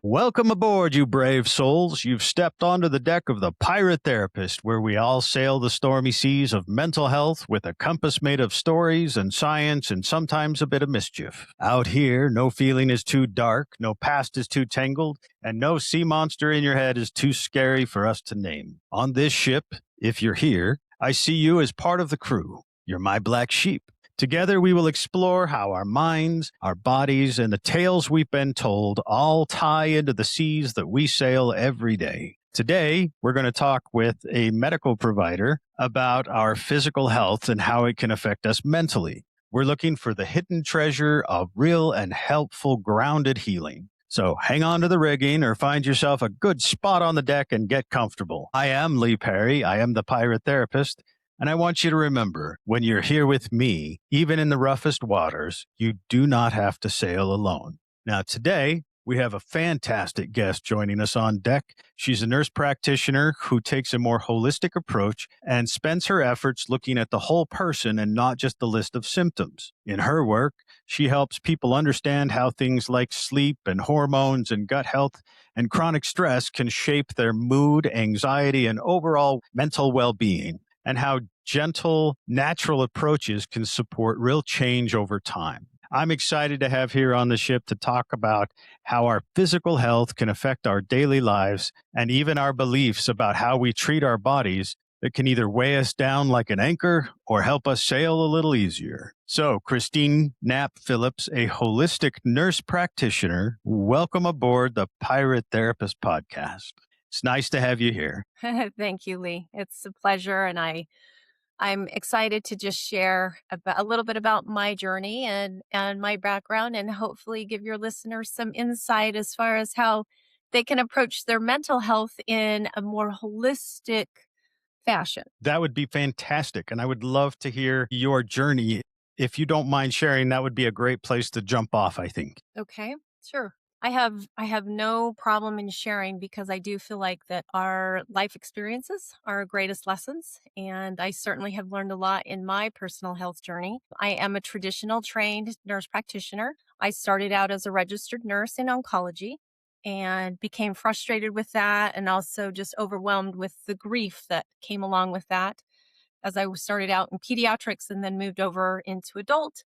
Welcome aboard, you brave souls. You've stepped onto the deck of the Pirate Therapist, where we all sail the stormy seas of mental health with a compass made of stories and science and sometimes a bit of mischief. Out here, no feeling is too dark, no past is too tangled, and no sea monster in your head is too scary for us to name. On this ship, if you're here, I see you as part of the crew. You're my black sheep. Together, we will explore how our minds, our bodies, and the tales we've been told all tie into the seas that we sail every day. Today, we're going to talk with a medical provider about our physical health and how it can affect us mentally. We're looking for the hidden treasure of real and helpful grounded healing. So hang on to the rigging or find yourself a good spot on the deck and get comfortable. I am Lee Perry. I am the Pirate Therapist. And I want you to remember, when you're here with me, even in the roughest waters, you do not have to sail alone. Now, today, we have a fantastic guest joining us on deck. She's a nurse practitioner who takes a more holistic approach and spends her efforts looking at the whole person and not just the list of symptoms. In her work, she helps people understand how things like sleep and hormones and gut health and chronic stress can shape their mood, anxiety, and overall mental well-being, and how gentle, natural approaches can support real change over time. I'm excited to have here on the ship to talk about how our physical health can affect our daily lives and even our beliefs about how we treat our bodies that can either weigh us down like an anchor or help us sail a little easier. So, Christine Knapp Phillips, a holistic nurse practitioner, welcome aboard the Pirate Therapist podcast. It's nice to have you here. Thank you, Lee. It's a pleasure, and I'm excited to just share a little bit about my journey and my background, and hopefully give your listeners some insight as far as how they can approach their mental health in a more holistic fashion. That would be fantastic. And I would love to hear your journey. If you don't mind sharing, that would be a great place to jump off, I think. Okay, sure. I have no problem in sharing because I do feel like that our life experiences are our greatest lessons, and I certainly have learned a lot in my personal health journey. I am a traditional trained nurse practitioner. I started out as a registered nurse in oncology and became frustrated with that and also just overwhelmed with the grief that came along with that as I started out in pediatrics and then moved over into adult.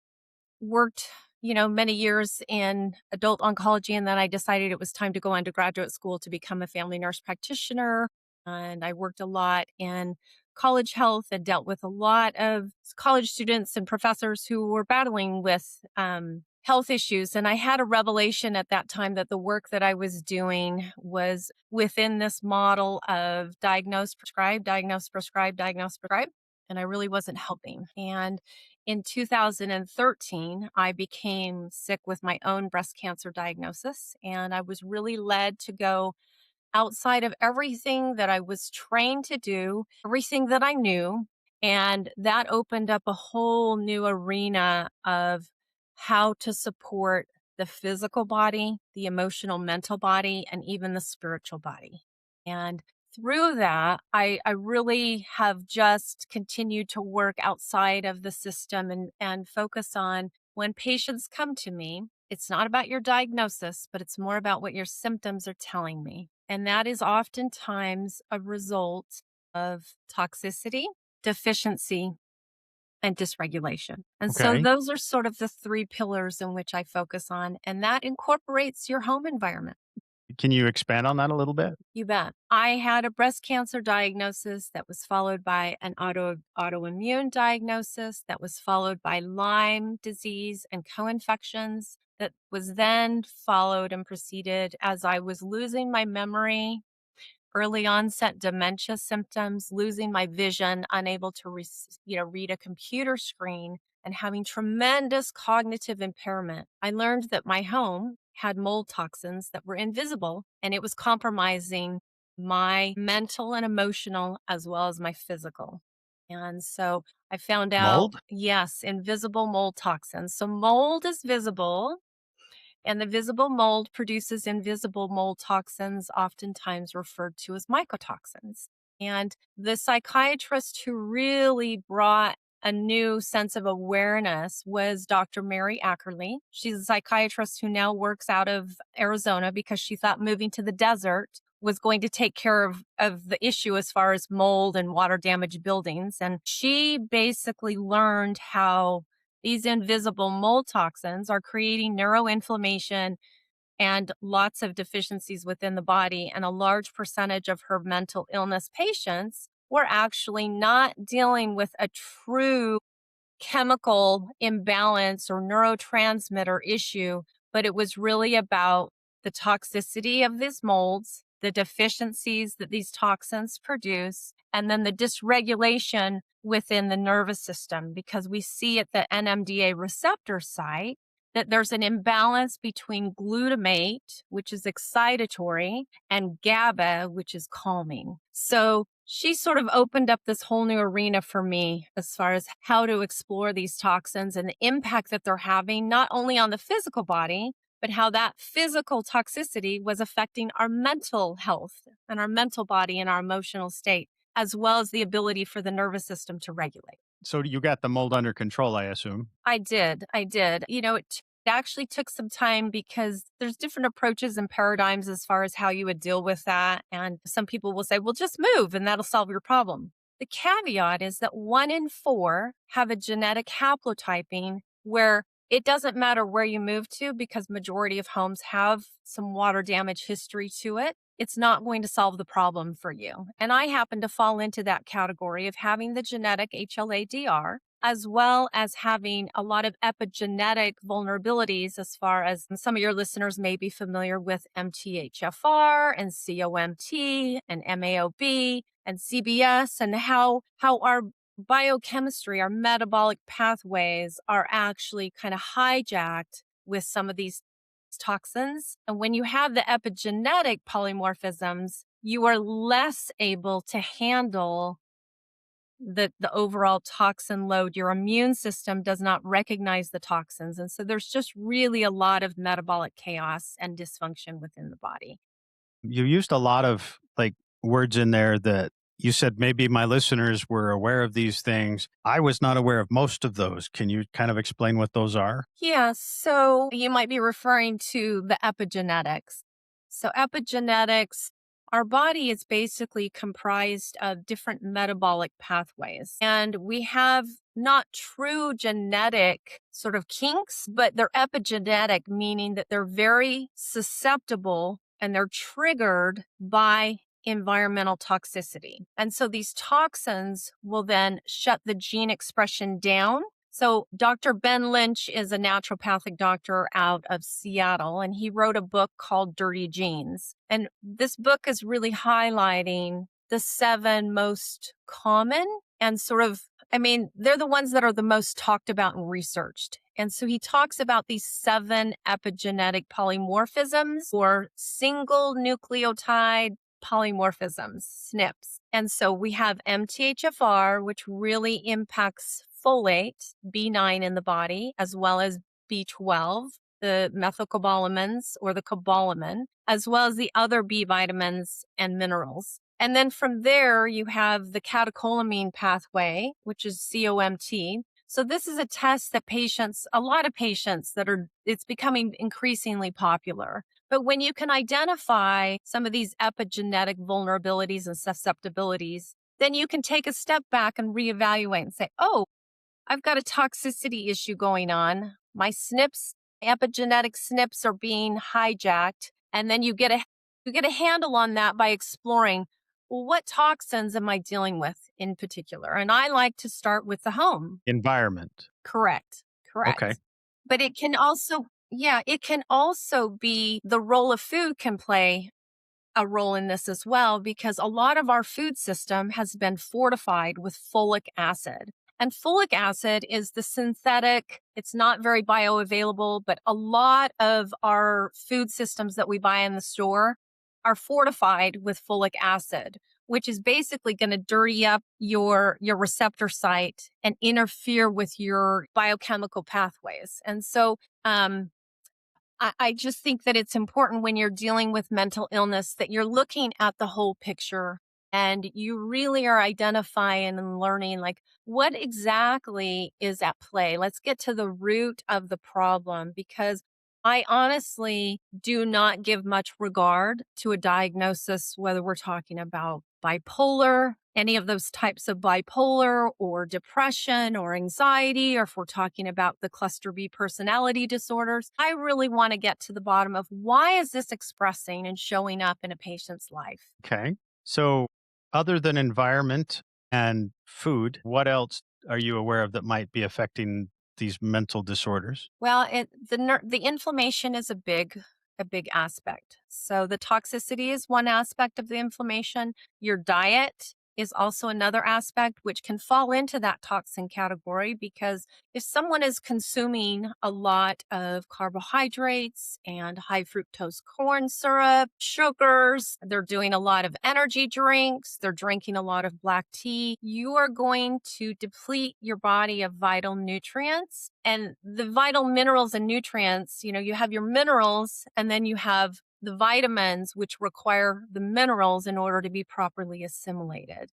Worked, many years in adult oncology, and then I decided it was time to go into graduate school to become a family nurse practitioner. And I worked a lot in college health and dealt with a lot of college students and professors who were battling with health issues. And I had a revelation at that time that the work that I was doing was within this model of diagnose, prescribe, diagnose, prescribe, diagnose, prescribe. And I really wasn't helping. And in 2013, I became sick with my own breast cancer diagnosis, and I was really led to go outside of everything that I was trained to do, everything that I knew. And that opened up a whole new arena of how to support the physical body, the emotional, mental body, and even the spiritual body. And through that, I really have just continued to work outside of the system and focus on when patients come to me. It's not about your diagnosis, but it's more about what your symptoms are telling me. And that is oftentimes a result of toxicity, deficiency, and dysregulation. And so Okay. those are sort of the three pillars in which I focus on, and that incorporates your home environment. Can you expand on that a little bit? You bet. I had a breast cancer diagnosis that was followed by an autoimmune diagnosis that was followed by Lyme disease and co-infections that was then followed and proceeded as I was losing my memory, early onset dementia symptoms, losing my vision, unable to read a computer screen, and having tremendous cognitive impairment. I learned that my home had mold toxins that were invisible, and it was compromising my mental and emotional as well as my physical. And so I found out, Mold? yes, invisible mold toxins. So mold is visible, and the visible mold produces invisible mold toxins, oftentimes referred to as mycotoxins. And the psychiatrist who really brought a new sense of awareness was Dr. Mary Ackerley. She's a psychiatrist who now works out of Arizona because she thought moving to the desert was going to take care of the issue as far as mold and water damaged buildings. And she basically learned how these invisible mold toxins are creating neuroinflammation and lots of deficiencies within the body. And a large percentage of her mental illness patients were actually not dealing with a true chemical imbalance or neurotransmitter issue, but it was really about the toxicity of these molds, the deficiencies that these toxins produce, and then the dysregulation within the nervous system, because we see at the NMDA receptor site that there's an imbalance between glutamate, which is excitatory, and GABA, which is calming. So she sort of opened up this whole new arena for me as far as how to explore these toxins and the impact that they're having, not only on the physical body, but how that physical toxicity was affecting our mental health and our mental body and our emotional state, as well as the ability for the nervous system to regulate. So you got the mold under control, I assume. I did. I did. It actually took some time because there's different approaches and paradigms as far as how you would deal with that. And some people will say, well, just move and that'll solve your problem. The caveat is that 1 in 4 have a genetic haplotyping where it doesn't matter where you move to because majority of homes have some water damage history to it. It's not going to solve the problem for you. And I happen to fall into that category of having the genetic HLA-DR, as well as having a lot of epigenetic vulnerabilities, as far as some of your listeners may be familiar with MTHFR and COMT and MAOB and CBS, and how our biochemistry, our metabolic pathways are actually kind of hijacked with some of these toxins. And when you have the epigenetic polymorphisms, you are less able to handle the overall toxin load. Your immune system does not recognize the toxins. And so there's just really a lot of metabolic chaos and dysfunction within the body. You used a lot of words in there that you said maybe my listeners were aware of these things. I was not aware of most of those. Can you kind of explain what those are? Yeah, so you might be referring to the epigenetics. So, epigenetics, our body is basically comprised of different metabolic pathways. And we have not true genetic sort of kinks, but they're epigenetic, meaning that they're very susceptible and they're triggered by environmental toxicity. And so these toxins will then shut the gene expression down. So Dr. Ben Lynch is a naturopathic doctor out of Seattle, and he wrote a book called Dirty Genes. And this book is really highlighting the 7 most common and sort of, they're the ones that are the most talked about and researched. And so he talks about these 7 epigenetic polymorphisms or single nucleotide polymorphisms, SNPs. And so we have MTHFR, which really impacts folate, B9 in the body, as well as B12, the methylcobalamins or the cobalamin, as well as the other B vitamins and minerals. And then from there, you have the catecholamine pathway, which is COMT. So this is a test that a lot of patients it's becoming increasingly popular. But when you can identify some of these epigenetic vulnerabilities and susceptibilities, then you can take a step back and reevaluate and say, oh, I've got a toxicity issue going on. My epigenetic SNPs are being hijacked. And then you get a handle on that by exploring, well, what toxins am I dealing with in particular? And I like to start with the home. Environment. Correct. Okay. But it can also, it can also be the role of food can play a role in this as well, because a lot of our food system has been fortified with folic acid. And folic acid is the synthetic, it's not very bioavailable, but a lot of our food systems that we buy in the store are fortified with folic acid, which is basically going to dirty up your receptor site and interfere with your biochemical pathways. And so I just think that it's important when you're dealing with mental illness that you're looking at the whole picture and you really are identifying and learning, like, What exactly is at play? Let's get to the root of the problem because I honestly do not give much regard to a diagnosis, whether we're talking about bipolar, any of those types of bipolar, or depression or anxiety, or if we're talking about the cluster B personality disorders. I really want to get to the bottom of why is this expressing and showing up in a patient's life? Okay. So, other than environment and food, what else are you aware of that might be affecting these mental disorders? Well, the inflammation is a big aspect. So the toxicity is one aspect of the inflammation. Your diet is also another aspect which can fall into that toxin category because if someone is consuming a lot of carbohydrates and high fructose corn syrup, sugars, they're doing a lot of energy drinks, they're drinking a lot of black tea, you are going to deplete your body of vital nutrients. And the vital minerals and nutrients, you have your minerals and then you have the vitamins, which require the minerals in order to be properly assimilated.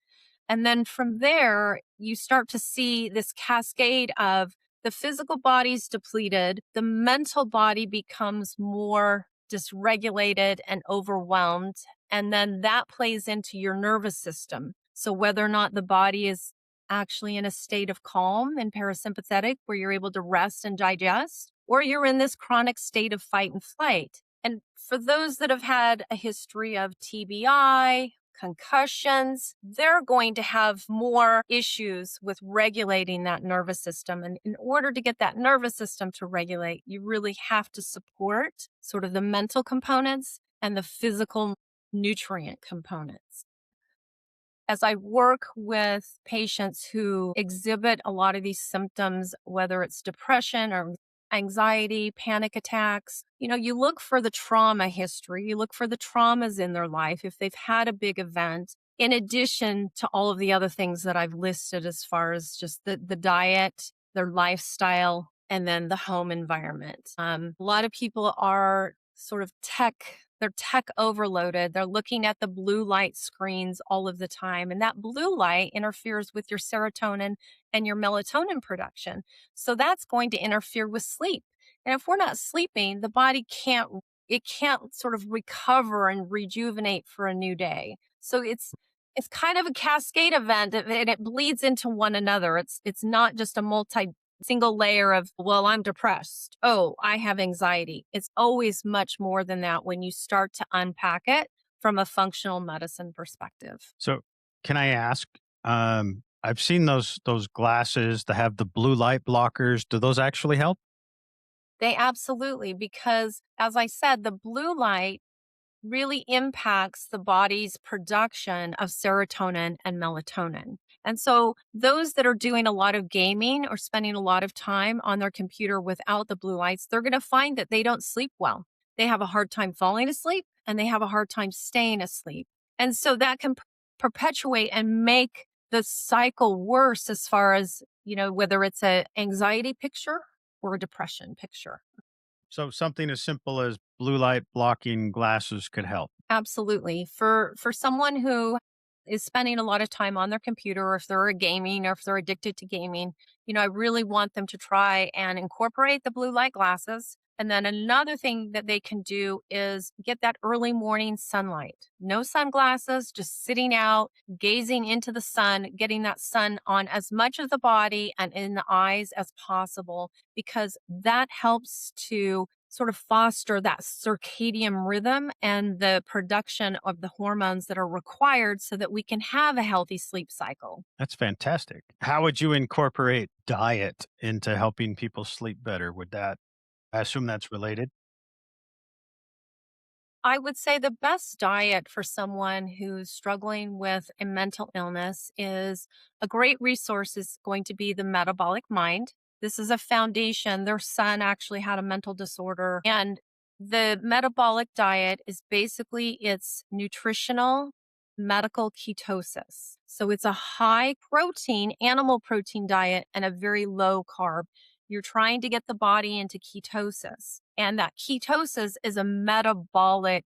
And then from there, you start to see this cascade of the physical body's depleted, the mental body becomes more dysregulated and overwhelmed. And then that plays into your nervous system. So whether or not the body is actually in a state of calm and parasympathetic, where you're able to rest and digest, or you're in this chronic state of fight and flight. And for those that have had a history of TBI, concussions, they're going to have more issues with regulating that nervous system. And in order to get that nervous system to regulate, you really have to support sort of the mental components and the physical nutrient components. As I work with patients who exhibit a lot of these symptoms, whether it's depression or anxiety, panic attacks, you look for the trauma history, you look for the traumas in their life if they've had a big event, in addition to all of the other things that I've listed as far as just the diet, their lifestyle, and then the home environment. A lot of people are sort of they're tech overloaded. They're looking at the blue light screens all of the time. And that blue light interferes with your serotonin and your melatonin production. So that's going to interfere with sleep. And if we're not sleeping, the body it can't sort of recover and rejuvenate for a new day. So it's kind of a cascade event and it bleeds into one another. It's not just a multi single layer of, well, I'm depressed. Oh, I have anxiety. It's always much more than that when you start to unpack it from a functional medicine perspective. So, can I ask? I've seen those glasses that have the blue light blockers. Do those actually help? They absolutely, because as I said, the blue light really impacts the body's production of serotonin and melatonin. And so, those that are doing a lot of gaming or spending a lot of time on their computer without the blue lights, they're going to find that they don't sleep well. They have a hard time falling asleep and they have a hard time staying asleep. And so, that can perpetuate and make the cycle worse as far as, whether it's a anxiety picture or a depression picture. So, something as simple as blue light blocking glasses could help. Absolutely. For someone who is spending a lot of time on their computer, or if they're gaming or if they're addicted to gaming, I really want them to try and incorporate the blue light glasses. And then another thing that they can do is get that early morning sunlight. No sunglasses, just sitting out, gazing into the sun, getting that sun on as much of the body and in the eyes as possible, because that helps to sort of foster that circadian rhythm and the production of the hormones that are required so that we can have a healthy sleep cycle. That's fantastic. How would you incorporate diet into helping people sleep better? I assume that's related. I would say the best diet for someone who's struggling with a mental illness is a great resource is going to be the metabolic mind. This is a foundation. Their son actually had a mental disorder, and the metabolic diet is basically it's nutritional medical ketosis. So it's a high protein animal protein diet and a very low carb. You're trying to get the body into ketosis. And that ketosis is a metabolic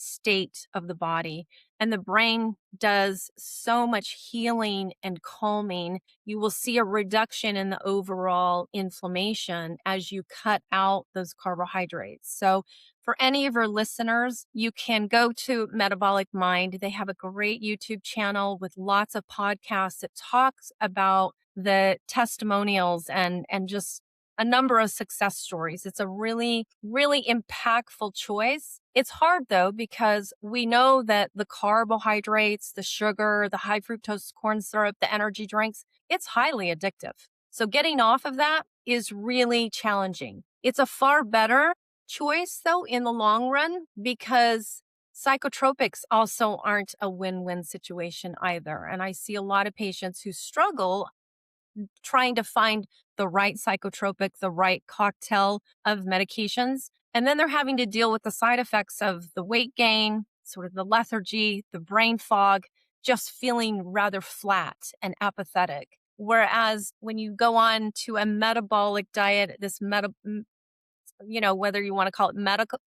state of the body. And the brain does so much healing and calming. You will see a reduction in the overall inflammation as you cut out those carbohydrates. So, for any of your listeners, you can go to Metabolic Mind. They have a great YouTube channel with lots of podcasts that talks about the testimonials and just a number of success stories. It's a really, really impactful choice. It's hard though, because we know that the carbohydrates, the sugar, the high fructose corn syrup, the energy drinks, it's highly addictive. So getting off of that is really challenging. It's a far better choice though in the long run, because psychotropics also aren't a win-win situation either. And I see a lot of patients who struggle trying to find the right psychotropic, the right cocktail of medications. And then they're having to deal with the side effects of the weight gain, sort of the lethargy, the brain fog, just feeling rather flat and apathetic. Whereas when you go on to a metabolic diet, whether you want to call it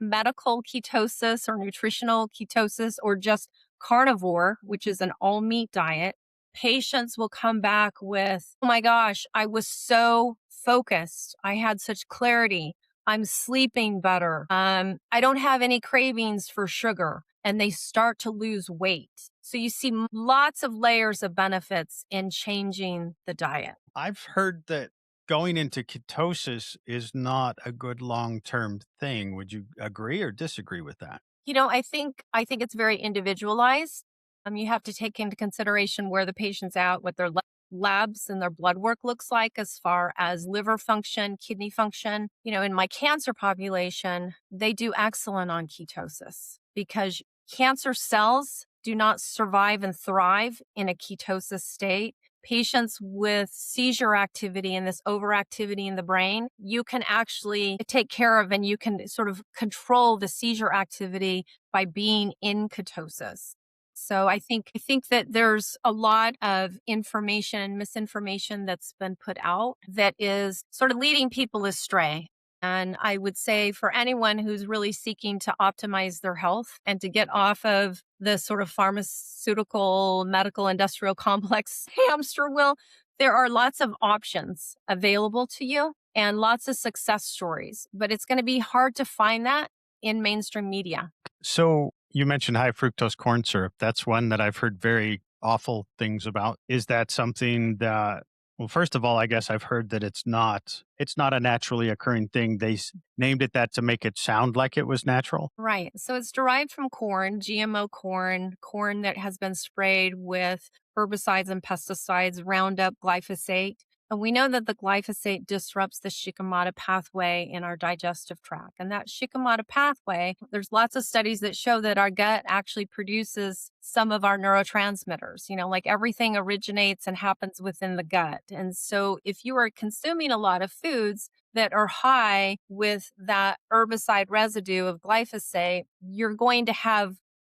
medical ketosis or nutritional ketosis or just carnivore, which is an all meat diet, patients will come back with, oh my gosh, I was so focused. I had such clarity. I'm sleeping better. I don't have any cravings for sugar. And they start to lose weight. So you see lots of layers of benefits in changing the diet. I've heard that going into ketosis is not a good long-term thing. Would you agree or disagree with that? I think it's very individualized. You have to take into consideration where the patient's at, what their labs and their blood work looks like as far as liver function, kidney function. In my cancer population, they do excellent on ketosis because cancer cells do not survive and thrive in a ketosis state. Patients with seizure activity and this overactivity in the brain, you can actually take care of and you can sort of control the seizure activity by being in ketosis. So I think that there's a lot of information, misinformation that's been put out that is sort of leading people astray. And I would say for anyone who's really seeking to optimize their health and to get off of the sort of pharmaceutical, medical, industrial complex hamster wheel, there are lots of options available to you and lots of success stories. But it's going to be hard to find that in mainstream media. So you mentioned high fructose corn syrup. That's one that I've heard very awful things about. Is that something that, well, first of all, I guess I've heard that it's not a naturally occurring thing. Named it that to make it sound like it was natural. Right. So it's derived from corn, GMO corn, corn that has been sprayed with herbicides and pesticides, Roundup, glyphosate. And we know that the glyphosate disrupts the Shikimata pathway in our digestive tract. And that Shikimata pathway, there's lots of studies that show that our gut actually produces some of our neurotransmitters. Like everything originates and happens within the gut. And so if you are consuming a lot of foods that are high with that herbicide residue of glyphosate, you're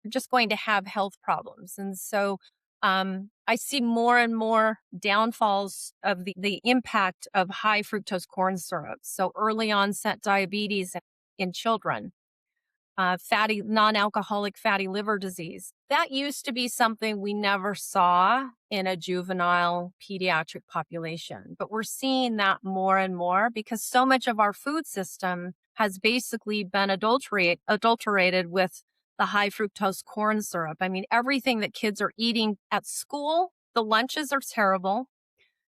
just going to have health problems. And so I see more and more downfalls of the impact of high fructose corn syrup. So early onset diabetes in children, non-alcoholic fatty liver disease. That used to be something we never saw in a juvenile pediatric population, but we're seeing that more and more because so much of our food system has basically been adulterated with the high fructose corn syrup. I mean, everything that kids are eating at school, the lunches are terrible.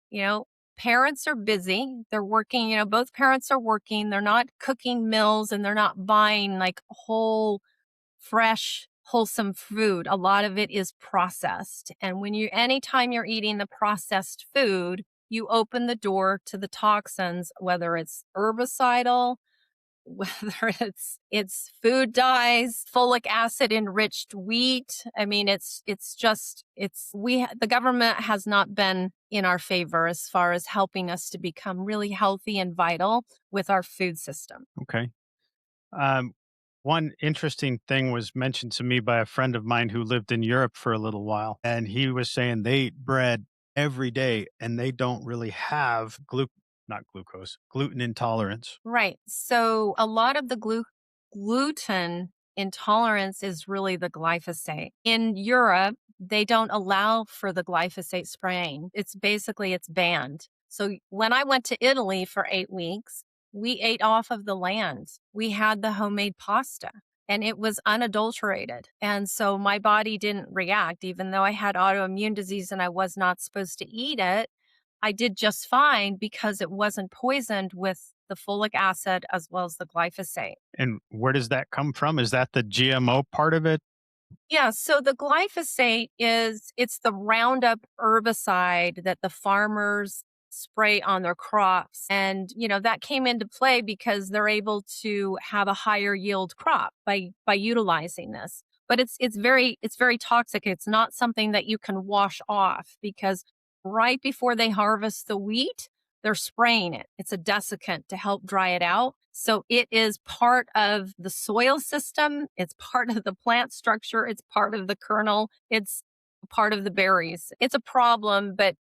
You know, Parents are busy. They're working, both parents are working. They're not cooking meals and they're not buying like whole, fresh, wholesome food. A lot of it is processed. And anytime you're eating the processed food, you open the door to the toxins, whether it's herbicidal, whether it's food dyes, folic acid enriched wheat. I mean, the government has not been in our favor as far as helping us to become really healthy and vital with our food system. Okay. Um, One interesting thing was mentioned to me by a friend of mine who lived in Europe for a little while, and he was saying they eat bread every day and they don't really have not glucose, gluten intolerance. Right. So a lot of the gluten intolerance is really the glyphosate. In Europe, they don't allow for the glyphosate spraying. It's banned. So when I went to Italy for 8 weeks, we ate off of the land. We had the homemade pasta and it was unadulterated. And so my body didn't react, even though I had autoimmune disease and I was not supposed to eat it. I did just fine because it wasn't poisoned with the folic acid as well as the glyphosate. And where does that come from? Is that the GMO part of it? Yeah, so the glyphosate it's the Roundup herbicide that the farmers spray on their crops. And, that came into play because they're able to have a higher yield crop by utilizing this. But it's very toxic. It's not something that you can wash off because right before they harvest the wheat, they're spraying it. It's a desiccant to help dry it out. So it is part of the soil system. It's part of the plant structure. It's part of the kernel. It's part of the berries. It's a problem, but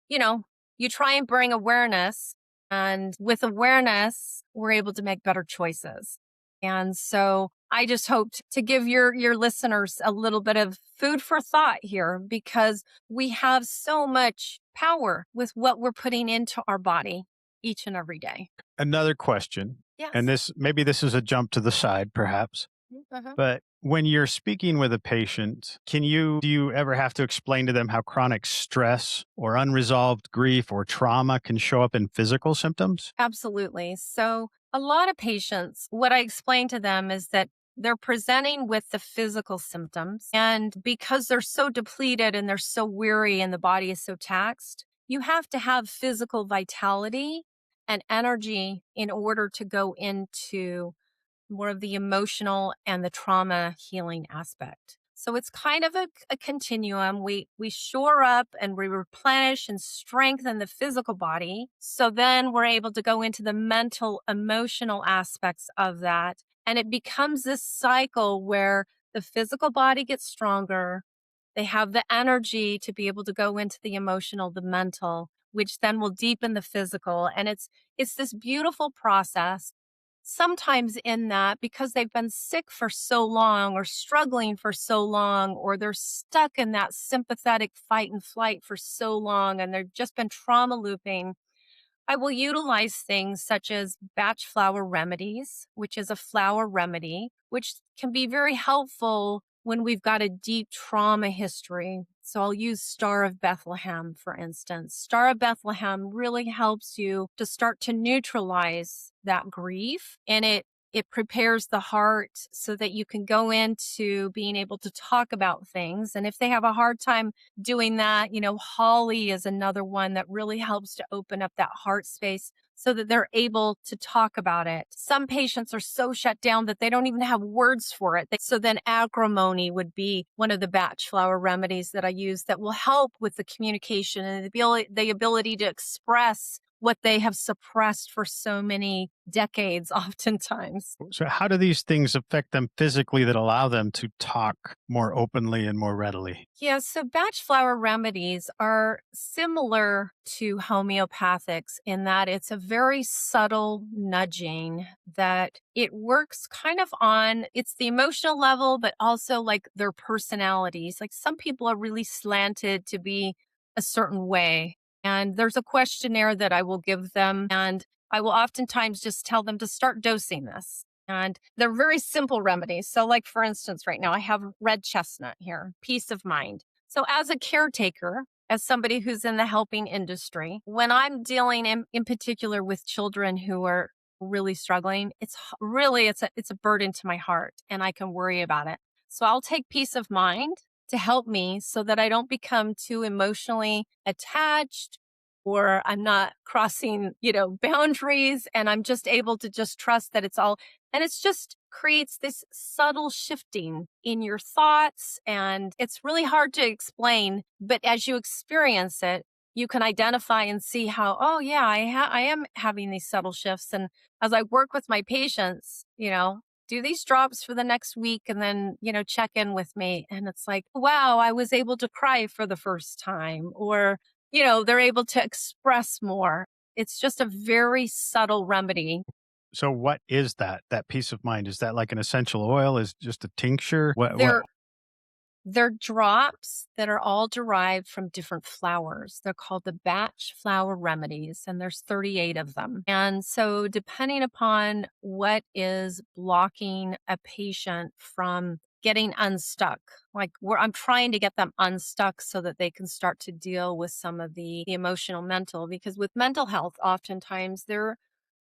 you know, you try and bring awareness. And with awareness, we're able to make better choices. And so I just hoped to give your listeners a little bit of food for thought here because we have so much power with what we're putting into our body each and every day. Another question, and Yes. this is a jump to the side, perhaps. Mhm. But when you're speaking with a patient, do you ever have to explain to them how chronic stress or unresolved grief or trauma can show up in physical symptoms? Absolutely. So, a lot of patients, what I explain to them is that they're presenting with the physical symptoms. And because they're so depleted and they're so weary and the body is so taxed, you have to have physical vitality and energy in order to go into more of the emotional and the trauma healing aspect. So it's kind of a continuum. We shore up and we replenish and strengthen the physical body. So then we're able to go into the mental, emotional aspects of that. And it becomes this cycle where the physical body gets stronger. They have the energy to be able to go into the emotional, the mental, which then will deepen the physical. And it's this beautiful process sometimes in that because they've been sick for so long or struggling for so long or they're stuck in that sympathetic fight and flight for so long and they've just been trauma looping. I will utilize things such as batch flower remedies, which is a flower remedy, which can be very helpful when we've got a deep trauma history. So I'll use Star of Bethlehem, for instance. Star of Bethlehem really helps you to start to neutralize that grief and it prepares the heart so that you can go into being able to talk about things. And if they have a hard time doing that, holly is another one that really helps to open up that heart space so that they're able to talk about it. Some patients are so shut down that they don't even have words for it. So then agrimony would be one of the batch flower remedies that I use that will help with the communication and the ability to express what they have suppressed for so many decades, oftentimes. So, how do these things affect them physically that allow them to talk more openly and more readily? Yeah, so batch flower remedies are similar to homeopathics in that it's a very subtle nudging that it works kind of on it's the emotional level, but also like their personalities. Like some people are really slanted to be a certain way. And there's a questionnaire that I will give them, and I will oftentimes just tell them to start dosing this. And they're very simple remedies. So, like for instance, right now I have red chestnut here, peace of mind. So, as a caretaker, as somebody who's in the helping industry, when I'm dealing in particular with children who are really struggling, it's a burden to my heart and I can worry about it. So I'll take peace of mind to help me so that I don't become too emotionally attached or I'm not crossing, boundaries and I'm just able to just trust that it's all and it's just creates this subtle shifting in your thoughts. And it's really hard to explain. But as you experience it, you can identify and see how, oh, yeah, I am having these subtle shifts. And as I work with my patients, do these drops for the next week and then, check in with me. And it's like, wow, I was able to cry for the first time. Or, they're able to express more. It's just a very subtle remedy So what is that peace of mind? Is that like an essential oil? Is it just a tincture? What They're They're drops that are all derived from different flowers. They're called the batch flower remedies, and there's 38 of them. And so, depending upon what is blocking a patient from getting unstuck, like where I'm trying to get them unstuck so that they can start to deal with some of the emotional mental, because with mental health, oftentimes there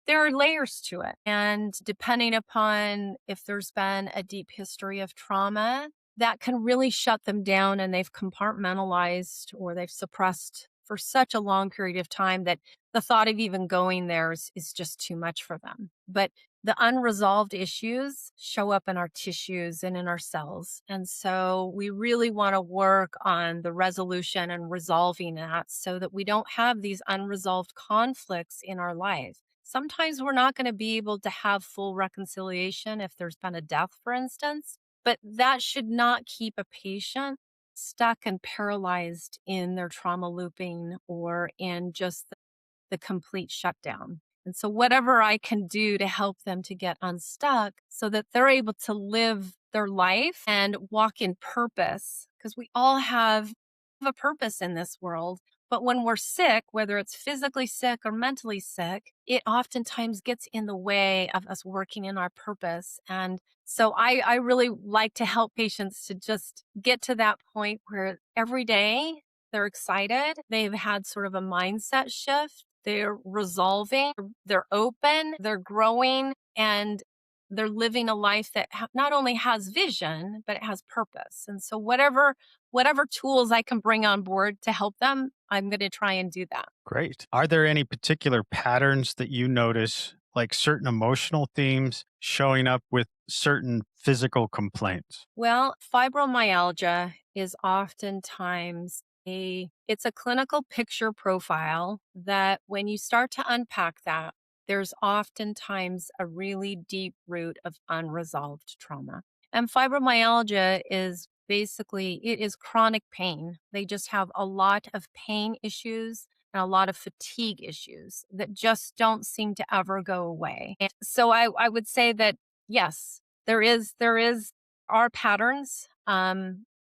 are layers to it. And depending upon if there's been a deep history of trauma, that can really shut them down and they've compartmentalized or they've suppressed for such a long period of time that the thought of even going there is just too much for them. But the unresolved issues show up in our tissues and in our cells. And so we really want to work on the resolution and resolving that so that we don't have these unresolved conflicts in our life. Sometimes we're not going to be able to have full reconciliation if there's been a death, for instance, but that should not keep a patient stuck and paralyzed in their trauma looping or in just the complete shutdown. And so, whatever I can do to help them to get unstuck so that they're able to live their life and walk in purpose, because we all have a purpose in this world. But when we're sick, whether it's physically sick or mentally sick, it oftentimes gets in the way of us working in our purpose. And so I really like to help patients to just get to that point where every day they're excited. They've had sort of a mindset shift. They're resolving, they're open, they're growing, and they're living a life that not only has vision, but it has purpose. And so whatever tools I can bring on board to help them, I'm going to try and do that. Great. Are there any particular patterns that you notice, like certain emotional themes showing up with certain physical complaints? Well, fibromyalgia is oftentimes it's a clinical picture profile that when you start to unpack that, there's oftentimes a really deep root of unresolved trauma. And fibromyalgia is basically it is chronic pain. They just have a lot of pain issues and a lot of fatigue issues that just don't seem to ever go away. And so I would say that yes, there is are patterns.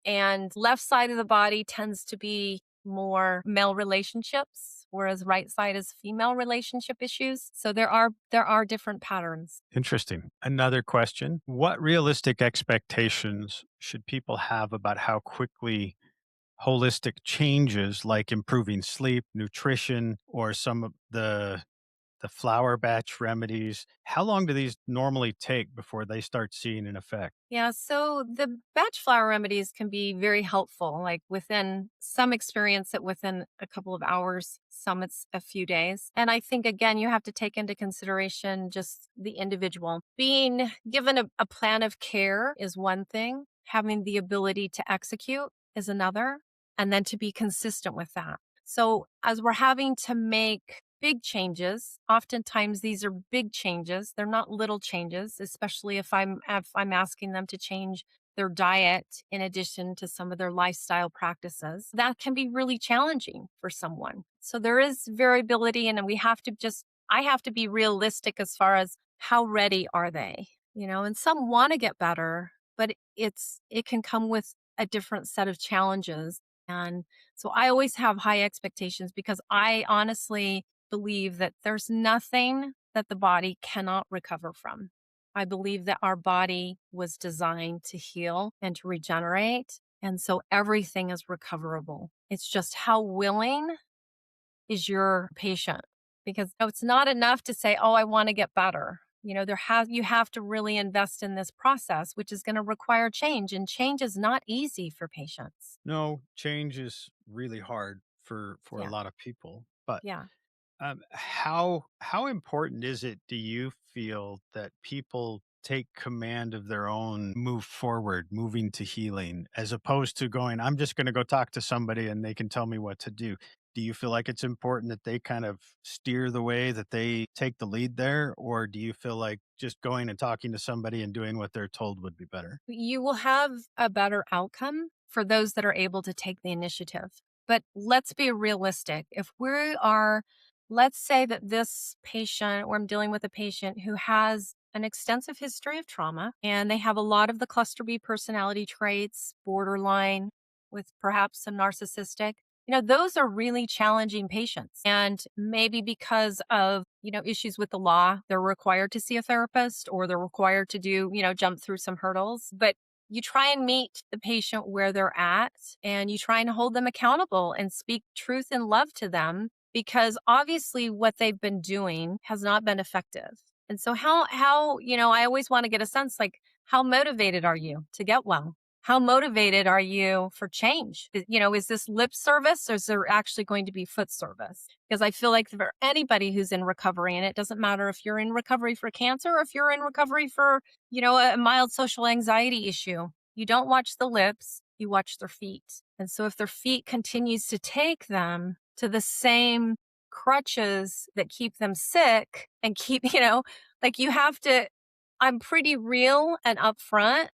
And left side of the body tends to be more male relationships, whereas right side is female relationship issues. So there are different patterns. Interesting. Another question. What realistic expectations should people have about how quickly holistic changes like improving sleep, nutrition, or some of the flower batch remedies, how long do these normally take before they start seeing an effect? Yeah, so the batch flower remedies can be very helpful. Like within some experience it within a couple of hours, some it's a few days. And I think again, you have to take into consideration just the individual. Being given a plan of care is one thing, having the ability to execute is another, and then to be consistent with that. So as we're having to make big changes, oftentimes these are big changes. They're not little changes, especially if I'm asking them to change their diet in addition to some of their lifestyle practices. That can be really challenging for someone. So there is variability and we have to just I have to be realistic as far as how ready are they? And some want to get better, but it can come with a different set of challenges. And so I always have high expectations because I honestly believe that there's nothing that the body cannot recover from. I believe that our body was designed to heal and to regenerate. And so everything is recoverable. It's just how willing is your patient? Because it's not enough to say, oh, I want to get better. You have to really invest in this process, which is going to require change. And change is not easy for patients. No, change is really hard for a Yeah. lot of people. But Yeah. how important is it, do you feel, that people take command of their own move forward, moving to healing, as opposed to going, I'm just going to go talk to somebody and they can tell me what to do? Do you feel like it's important that they kind of steer the way, that they take the lead there? Or do you feel like just going and talking to somebody and doing what they're told would be better? You will have a better outcome for those that are able to take the initiative. But let's be realistic. If we are Let's say that this patient, or I'm dealing with a patient who has an extensive history of trauma and they have a lot of the cluster B personality traits, borderline with perhaps some narcissistic. Those are really challenging patients. And maybe because of, issues with the law, they're required to see a therapist or they're required to do, jump through some hurdles. But you try and meet the patient where they're at and you try and hold them accountable and speak truth and love to them because obviously what they've been doing has not been effective. And so I always want to get a sense like how motivated are you to get well? How motivated are you for change? Is this lip service or is there actually going to be foot service? Because I feel like for anybody who's in recovery, and it doesn't matter if you're in recovery for cancer or if you're in recovery for, a mild social anxiety issue, you don't watch the lips, you watch their feet. And so if their feet continues to take them to the same crutches that keep them sick and keep, like you have to, I'm pretty real and upfront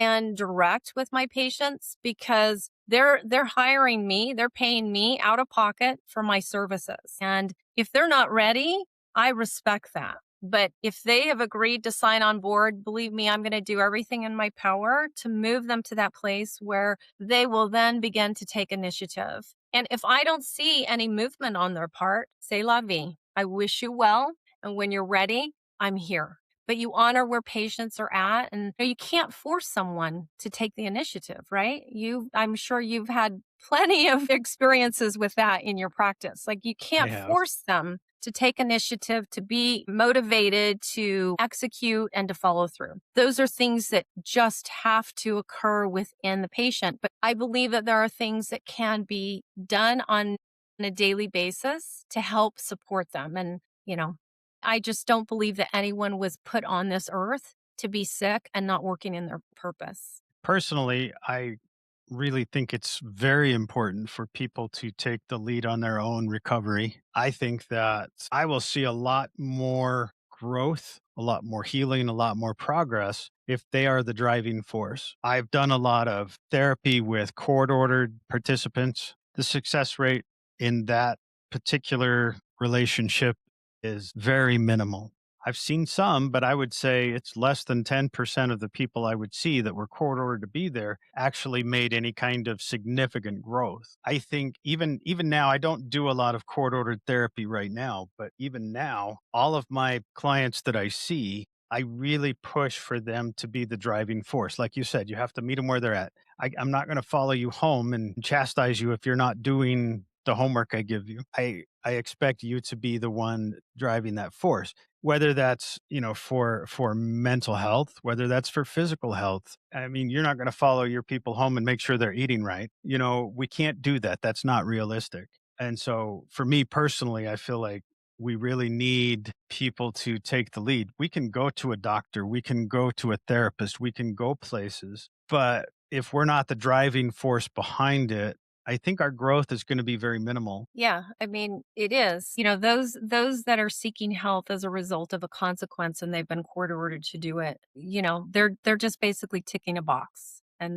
and direct with my patients because they're hiring me, they're paying me out of pocket for my services. And if they're not ready, I respect that. But if they have agreed to sign on board, believe me, I'm going to do everything in my power to move them to that place where they will then begin to take initiative. And if I don't see any movement on their part, say la vie. I wish you well. And when you're ready, I'm here, but you honor where patients are at and you can't force someone to take the initiative, right? I'm sure you've had plenty of experiences with that in your practice. Like you I can't have. force them to take initiative, to be motivated, to execute and to follow through. Those are things that just have to occur within the patient. But I believe that there are things that can be done on a daily basis to help support them. And, I just don't believe that anyone was put on this earth to be sick and not working in their purpose. Personally, I really think it's very important for people to take the lead on their own recovery. I think that I will see a lot more growth, a lot more healing, a lot more progress if they are the driving force. I've done a lot of therapy with court ordered participants. The success rate in that particular relationship is very minimal. I've seen some, but I would say it's less than 10% of the people I would see that were court ordered to be there actually made any kind of significant growth. I think even now, I don't do a lot of court ordered therapy right now, but even now, all of my clients that I see, I really push for them to be the driving force. Like you said, you have to meet them where they're at. I'm not going to follow you home and chastise you if you're not doing the homework I give you. I expect you to be the one driving that force, whether that's, for mental health, whether that's for physical health. I mean, you're not going to follow your people home and make sure they're eating right. We can't do that. That's not realistic. And so for me personally, I feel like we really need people to take the lead. We can go to a doctor, we can go to a therapist, we can go places, but if we're not the driving force behind it, I think our growth is going to be very minimal. Yeah, I mean, it is. Those that are seeking help as a result of a consequence and they've been court ordered to do it, they're just basically ticking a box and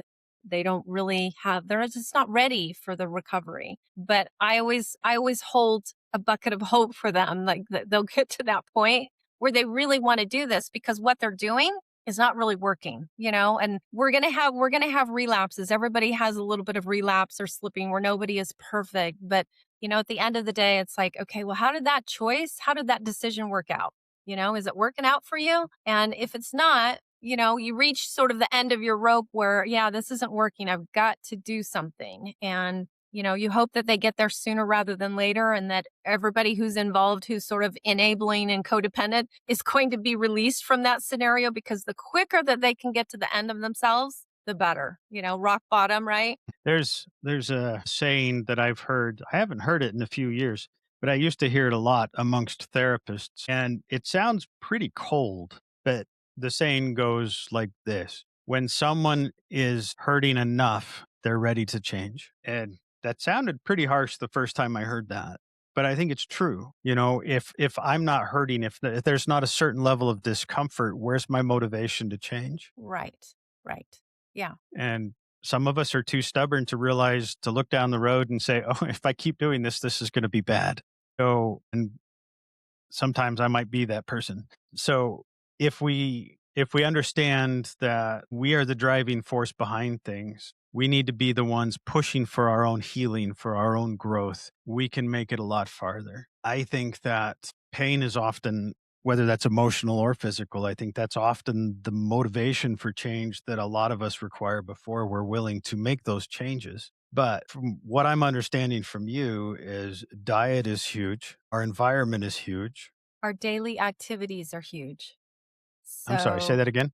they don't really they're just not ready for the recovery. But I always hold a bucket of hope for them like that they'll get to that point where they really want to do this because what they're doing is not really working, and we're going to have relapses. Everybody has a little bit of relapse or slipping where nobody is perfect, but at the end of the day it's like, okay, well, how did that decision work out? Is it working out for you? And if it's not, you reach sort of the end of your rope where, yeah, this isn't working. I've got to do something. And you hope that they get there sooner rather than later and that everybody who's involved, who's sort of enabling and codependent, is going to be released from that scenario because the quicker that they can get to the end of themselves, the better. Rock bottom, right? There's a saying that I've heard. I haven't heard it in a few years, but I used to hear it a lot amongst therapists, and it sounds pretty cold, but the saying goes like this: when someone is hurting enough, they're ready to change. And that sounded pretty harsh the first time I heard that. But I think it's true. If I'm not hurting, if there's not a certain level of discomfort, where's my motivation to change? Right. Right. Yeah. And some of us are too stubborn to realize to look down the road and say, "Oh, if I keep doing this, this is going to be bad." So, and sometimes I might be that person. So if we understand that we are the driving force behind things, we need to be the ones pushing for our own healing, for our own growth. We can make it a lot farther. I think that pain is often, whether that's emotional or physical, I think that's often the motivation for change that a lot of us require before we're willing to make those changes. But from what I'm understanding from you is diet is huge, our environment is huge. Our daily activities are huge. I'm sorry, say So that again?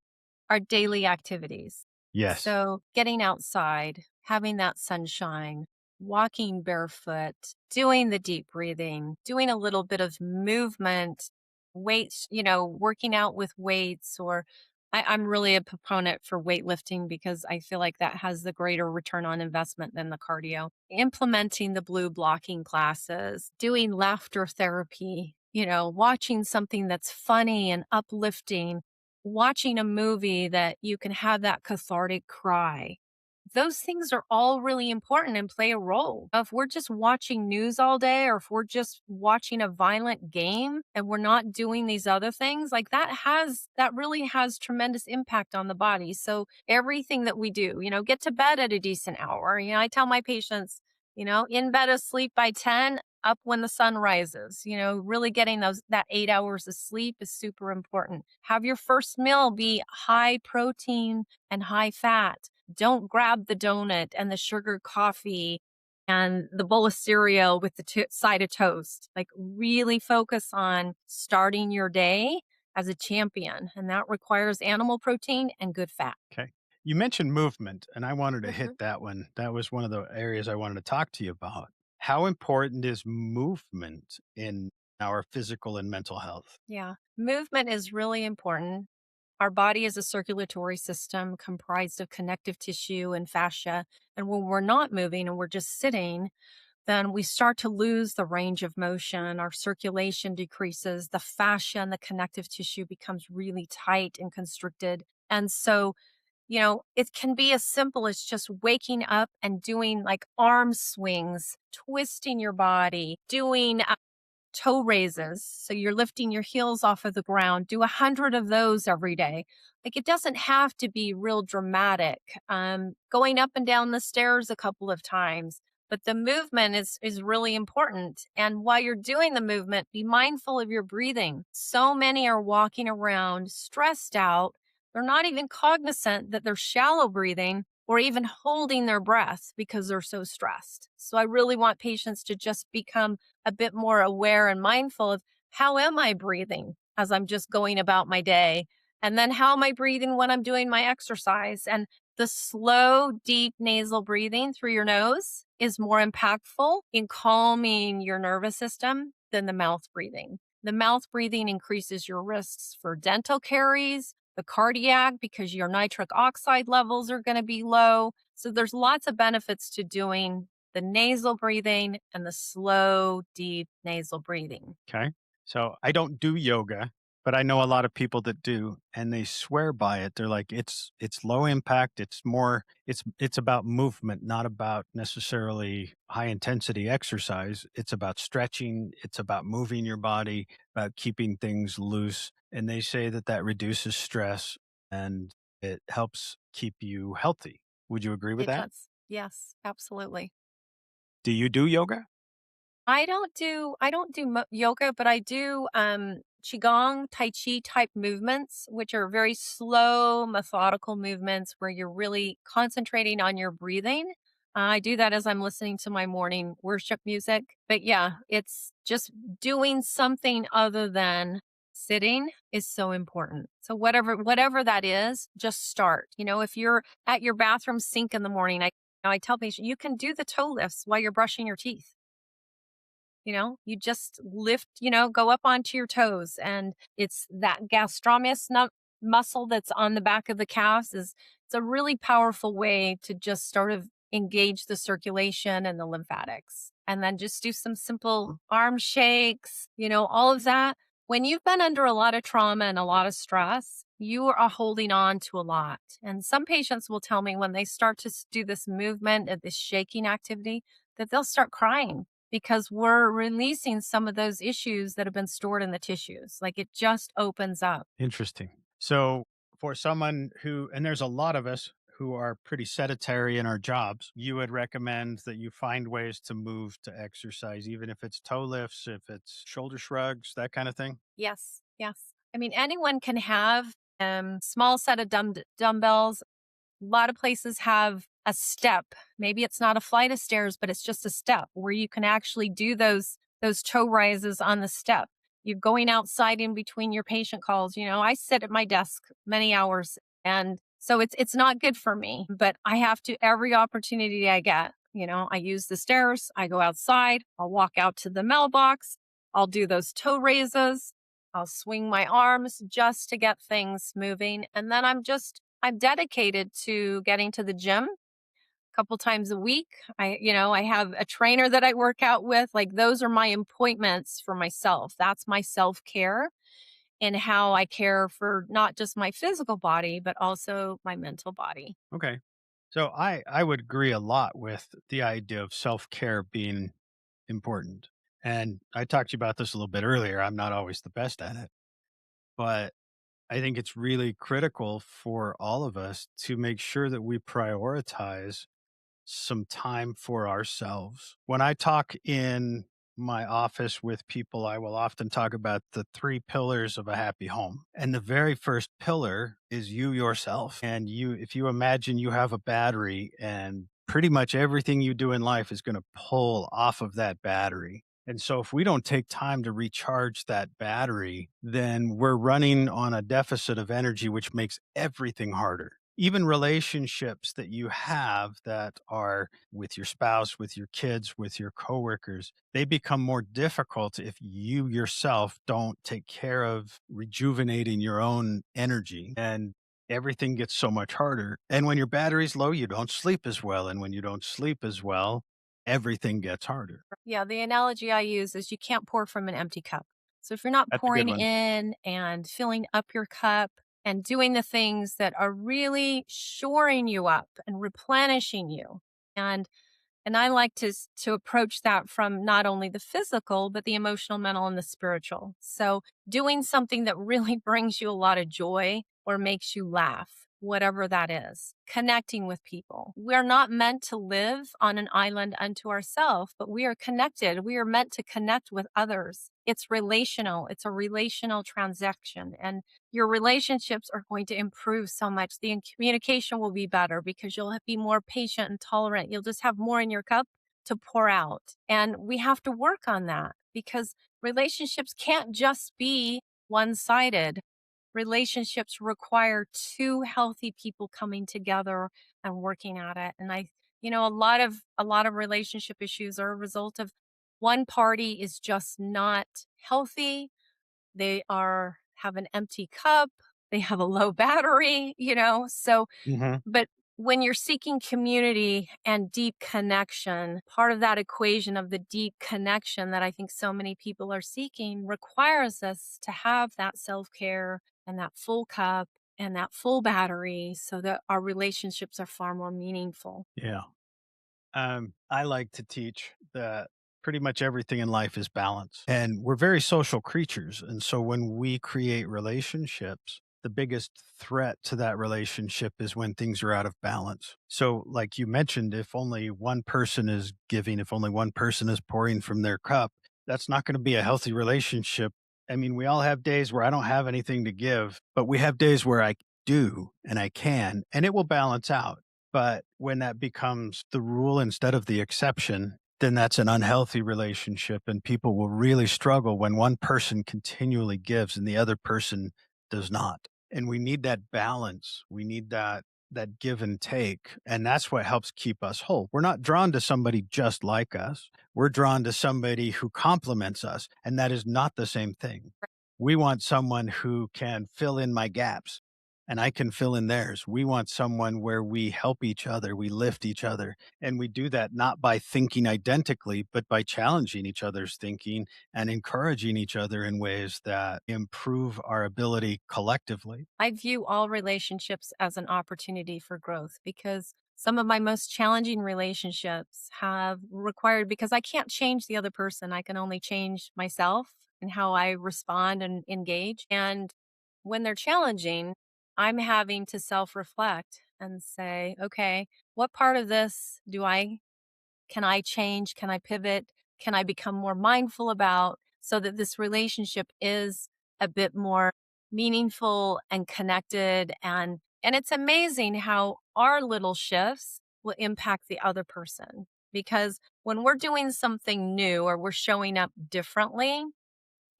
our daily activities. Yes. So, getting outside, having that sunshine, walking barefoot, doing the deep breathing, doing a little bit of movement, weights, working out with weights, or I'm really a proponent for weightlifting because I feel like that has the greater return on investment than the cardio. Implementing the blue blocking classes, doing laughter therapy, watching something that's funny and uplifting, watching a movie that you can have that cathartic cry. Those things are all really important and play a role. If we're just watching news all day or if we're just watching a violent game and we're not doing these other things, like that really has tremendous impact on the body. So everything that we do, get to bed at a decent hour. I tell my patients, in bed asleep by 10, up when the sun rises. Really getting that 8 hours of sleep is super important. Have your first meal be high protein and high fat. Don't grab the donut and the sugar coffee and the bowl of cereal with the side of toast. Like, really focus on starting your day as a champion. And that requires animal protein and good fat. Okay. You mentioned movement, and I wanted to hit Mhm. that one. That was one of the areas I wanted to talk to you about. How important is movement in our physical and mental health? Yeah. Movement is really important. Our body is a circulatory system comprised of connective tissue and fascia. And when we're not moving and we're just sitting, then we start to lose the range of motion. Our circulation decreases. The fascia and the connective tissue becomes really tight and constricted. And so, it can be as simple as just waking up and doing like arm swings, twisting your body, doing toe raises. So you're lifting your heels off of the ground. Do 100 of those every day. Like, it doesn't have to be real dramatic. Going up and down the stairs a couple of times. But the movement is really important. And while you're doing the movement, be mindful of your breathing. So many are walking around stressed out. They're not even cognizant that they're shallow breathing or even holding their breath because they're so stressed. So I really want patients to just become a bit more aware and mindful of, how am I breathing as I'm just going about my day? And then how am I breathing when I'm doing my exercise? And the slow, deep nasal breathing through your nose is more impactful in calming your nervous system than the mouth breathing. The mouth breathing increases your risks for dental caries, the cardiac, because your nitric oxide levels are going to be low. So there's lots of benefits to doing the nasal breathing and the slow, deep nasal breathing. Okay. So I don't do yoga, but I know a lot of people that do, and they swear by it. They're like, it's low impact. It's more, it's about movement, not about necessarily high intensity exercise. It's about stretching. It's about moving your body, about keeping things loose. And they say that that reduces stress and it helps keep you healthy. Would you agree with It that? does. Yes, absolutely. Do you do yoga? I don't do yoga, but I do qigong, tai chi type movements, which are very slow, methodical movements where you're really concentrating on your breathing. I do that as I'm listening to my morning worship music. But yeah, it's just doing something other than sitting is so important. So whatever that is, just start. If you're at your bathroom sink in the morning, I tell patients, you can do the toe lifts while you're brushing your teeth. You just lift, go up onto your toes, and it's that gastrocnemius muscle that's on the back of the calves. It's a really powerful way to just sort of engage the circulation and the lymphatics. And then just do some simple arm shakes, all of that. When you've been under a lot of trauma and a lot of stress, you are holding on to a lot. And some patients will tell me when they start to do this movement and this shaking activity that they'll start crying because we're releasing some of those issues that have been stored in the tissues. Like it just opens up. Interesting. So, for someone who, and there's a lot of us who are pretty sedentary in our jobs, you would recommend that you find ways to move to exercise, even if it's toe lifts, if it's shoulder shrugs, that kind of thing? Yes, yes. I mean, anyone can have small set of dumbbells. A lot of places have a step. Maybe it's not a flight of stairs, but it's just a step where you can actually do those toe rises on the step. You're going outside in between your patient calls. I sit at my desk many hours, and so it's not good for me, but I have to every opportunity I get. I use the stairs, I go outside, I'll walk out to the mailbox, I'll do those toe raises, I'll swing my arms just to get things moving, and then I'm dedicated to getting to the gym a couple times a week. I have a trainer that I work out with. Like those are my appointments for myself. That's my self-care and how I care for not just my physical body, but also my mental body. Okay. So, I would agree a lot with the idea of self care being important. And I talked to you about this a little bit earlier. I'm not always the best at it, but I think it's really critical for all of us to make sure that we prioritize some time for ourselves. When I talk in my office with people, I will often talk about the three pillars of a happy home. And the very first pillar is you yourself. And if you imagine you have a battery and pretty much everything you do in life is going to pull off of that battery. And so if we don't take time to recharge that battery, then we're running on a deficit of energy, which makes everything harder. Even relationships that you have that are with your spouse, with your kids, with your coworkers, they become more difficult if you yourself don't take care of rejuvenating your own energy. And everything gets so much harder. And when your battery's low, you don't sleep as well. And when you don't sleep as well, everything gets harder. Yeah, the analogy I use is you can't pour from an empty cup. So if you're not That's a good pouring one. in and filling up your cup and doing the things that are really shoring you up and replenishing you, and I like to approach that from not only the physical, but the emotional, mental, and the spiritual. So doing something that really brings you a lot of joy or makes you laugh, whatever that is, connecting with people. We're not meant to live on an island unto ourselves, but we are connected. We are meant to connect with others. It's relational. It's a relational transaction. And your relationships are going to improve so much. The communication will be better because you'll be more patient and tolerant. You'll just have more in your cup to pour out. And we have to work on that because relationships can't just be one sided. Relationships require two healthy people coming together and working at it. And a lot of relationship issues are a result of one party is just not healthy. They have an empty cup, they have a low battery. So Mhm. but when you're seeking community and deep connection, part of that equation of the deep connection that I think so many people are seeking requires us to have that self-care and that full cup and that full battery so that our relationships are far more meaningful. Yeah. I like to teach that pretty much everything in life is balance. And we're very social creatures. And so when we create relationships, the biggest threat to that relationship is when things are out of balance. So, like you mentioned, if only one person is giving, if only one person is pouring from their cup, that's not going to be a healthy relationship. I mean, we all have days where I don't have anything to give, but we have days where I do and I can, and it will balance out. But when that becomes the rule instead of the exception, then that's an unhealthy relationship, and people will really struggle when one person continually gives and the other person does not. And we need that balance. We need that give and take, and that's what helps keep us whole. We're not drawn to somebody just like us. We're drawn to somebody who complements us, and that is not the same thing. We want someone who can fill in my gaps and I can fill in theirs. We want someone where we help each other, we lift each other, and we do that not by thinking identically, but by challenging each other's thinking and encouraging each other in ways that improve our ability collectively. I view all relationships as an opportunity for growth because Some of my most challenging relationships have required, because I can't change the other person, I can only change myself and how I respond and engage. And when they're challenging, I'm having to self reflect and say, okay, what part of this can I change? Can I pivot? Can I become more mindful about, so that this relationship is a bit more meaningful and connected? And it's amazing how our little shifts will impact the other person, because when we're doing something new or we're showing up differently,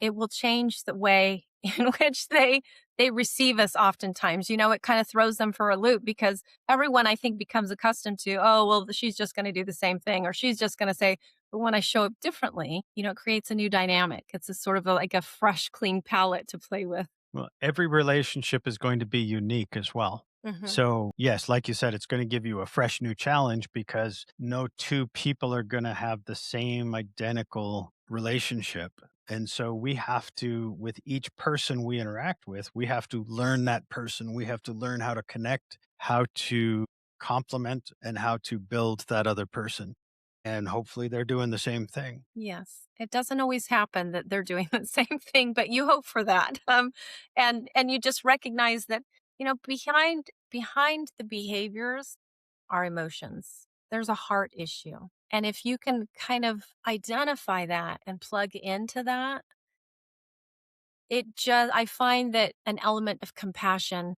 it will change the way in which they receive us oftentimes. You know, it kind of throws them for a loop, because everyone, I think, becomes accustomed to, oh, well, she's just going to do the same thing, or she's just going to say, but when I show up differently, it creates a new dynamic. It's a sort of like a fresh, clean palette to play with. Well, every relationship is going to be unique as well. Hmm. So, yes, like you said, it's going to give you a fresh new challenge because no two people are going to have the same identical relationship. And so we have to, with each person we interact with, we have to learn that person. We have to learn how to connect, how to complement, and how to build that other person. And hopefully they're doing the same thing. Yes, it doesn't always happen that they're doing the same thing, but you hope for that. And you just recognize that, behind the behaviors are emotions. There's a heart issue. And if you can kind of identify that and plug into that, I find that an element of compassion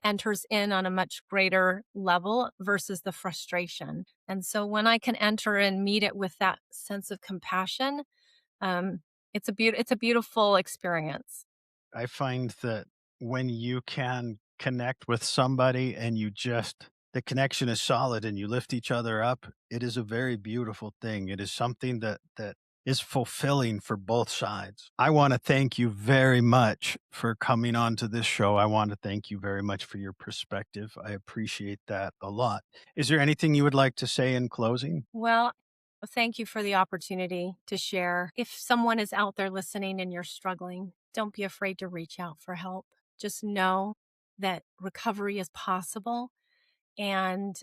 enters in on a much greater level versus the frustration. And so when I can enter and meet it with that sense of compassion, um, it's a beautiful experience. I find that when you can connect with somebody and the connection is solid and you lift each other up, it is a very beautiful thing. It is something that is fulfilling for both sides. I want to thank you very much for coming on to this show. I want to thank you very much for your perspective. I appreciate that a lot. Is there anything you would like to say in closing? Well, thank you for the opportunity to share. If someone is out there listening and you're struggling, don't be afraid to reach out for help. Just know that recovery is possible. And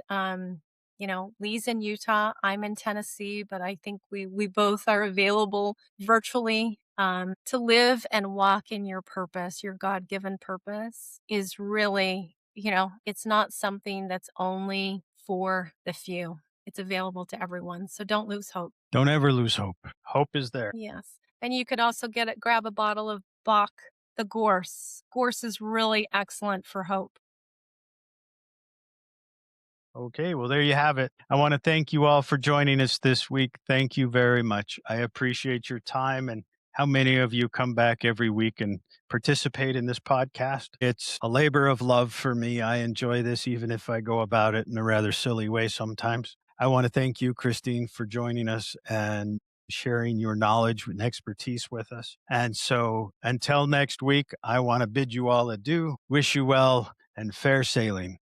Lee's in Utah, I'm in Tennessee, but I think we both are available virtually. To live and walk in your purpose, your God-given purpose, is really, it's not something that's only for the few. It's available to everyone, so don't lose hope. Don't ever lose hope. Hope is there. Yes, and you could also grab a bottle of Bach, the gorse. Gorse is really excellent for hope. Okay, well, there you have it. I want to thank you all for joining us this week. Thank you very much. I appreciate your time and how many of you come back every week and participate in this podcast. It's a labor of love for me. I enjoy this, even if I go about it in a rather silly way sometimes. I want to thank you, Christine, for joining us and sharing your knowledge and expertise with us. And so until next week, I want to bid you all adieu, wish you well, and fair sailing.